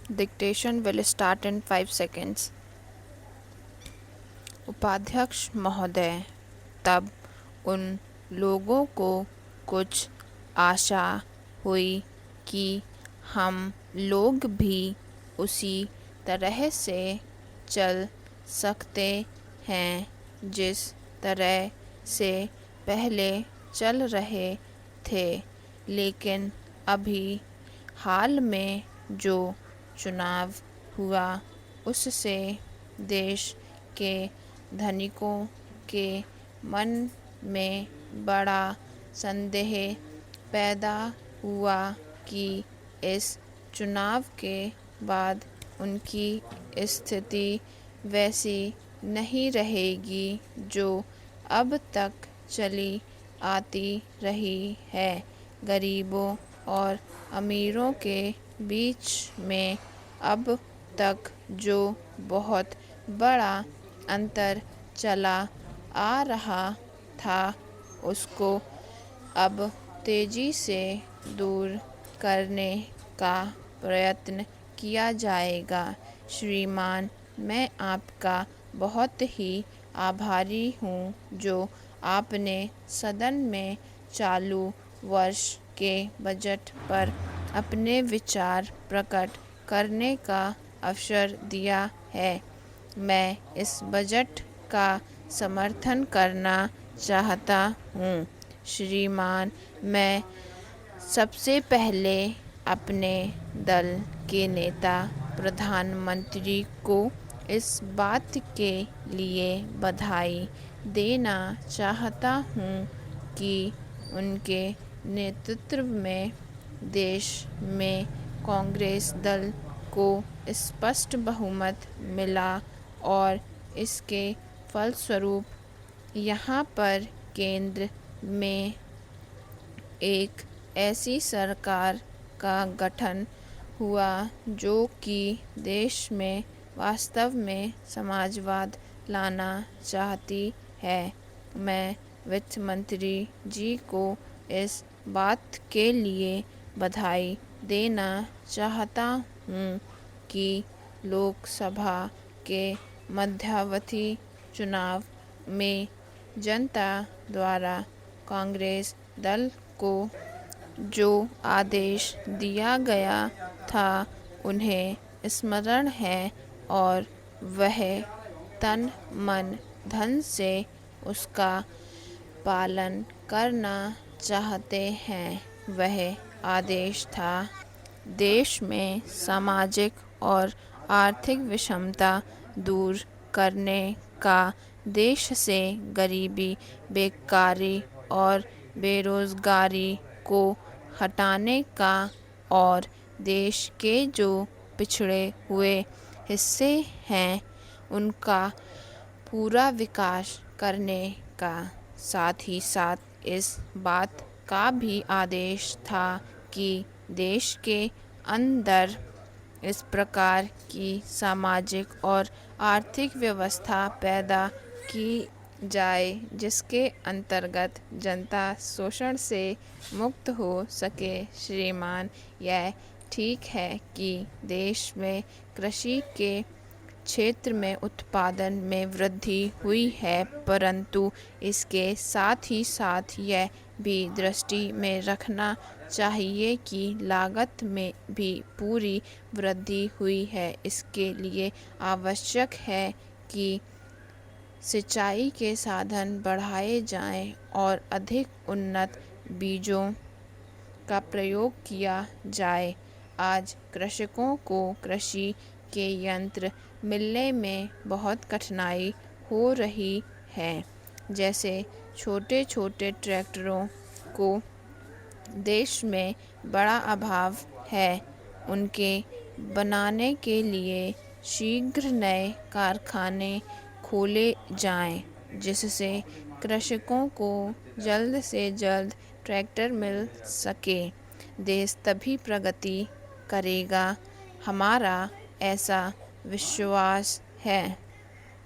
Dictation will start in 5 seconds. उपाध्यक्ष महोदय, तब उन लोगों को कुछ आशा हुई कि हम लोग भी उसी तरह से चल सकते हैं जिस तरह से पहले चल रहे थे, लेकिन अभी हाल में जो चुनाव हुआ उससे देश के धनिकों के मन में बड़ा संदेह पैदा हुआ कि इस चुनाव के बाद उनकी स्थिति वैसी नहीं रहेगी जो अब तक चली आती रही है। गरीबों और अमीरों के बीच में अब तक जो बहुत बड़ा अंतर चला आ रहा था उसको अब तेजी से दूर करने का प्रयत्न किया जाएगा। श्रीमान, मैं आपका बहुत ही आभारी हूँ जो आपने सदन में चालू वर्ष के बजट पर अपने विचार प्रकट करने का अवसर दिया है। मैं इस बजट का समर्थन करना चाहता हूँ। श्रीमान, मैं सबसे पहले अपने दल के नेता प्रधानमंत्री को इस बात के लिए बधाई देना चाहता हूँ कि उनके नेतृत्व में देश में कांग्रेस दल को स्पष्ट बहुमत मिला और इसके फलस्वरूप यहाँ पर केंद्र में एक ऐसी सरकार का गठन हुआ जो कि देश में वास्तव में समाजवाद लाना चाहती है। मैं वित्त मंत्री जी को इस बात के लिए बधाई देना चाहता हूँ कि लोकसभा के मध्यावधि चुनाव में जनता द्वारा कांग्रेस दल को जो आदेश दिया गया था उन्हें स्मरण है और वह तन मन धन से उसका पालन करना चाहते हैं। वह आदेश था देश में सामाजिक और आर्थिक विषमता दूर करने का, देश से गरीबी, बेकारी और बेरोजगारी को हटाने का और देश के जो पिछड़े हुए हिस्से हैं उनका पूरा विकास करने का। साथ ही साथ इस बात का भी आदेश था कि देश के अंदर इस प्रकार की सामाजिक और आर्थिक व्यवस्था पैदा की जाए जिसके अंतर्गत जनता शोषण से मुक्त हो सके। श्रीमान, यह ठीक है कि देश में कृषि के क्षेत्र में उत्पादन में वृद्धि हुई है, परंतु इसके साथ ही साथ यह भी दृष्टि में रखना चाहिए कि लागत में भी पूरी वृद्धि हुई है। इसके लिए आवश्यक है कि सिंचाई के साधन बढ़ाए जाएं और अधिक उन्नत बीजों का प्रयोग किया जाए। आज कृषकों को कृषि के यंत्र मिलने में बहुत कठिनाई हो रही है। जैसे छोटे छोटे ट्रैक्टरों को देश में बड़ा अभाव है। उनके बनाने के लिए शीघ्र नए कारखाने खोले जाएं, जिससे कृषकों को जल्द से जल्द ट्रैक्टर मिल सके। देश तभी प्रगति करेगा, हमारा ऐसा विश्वास है।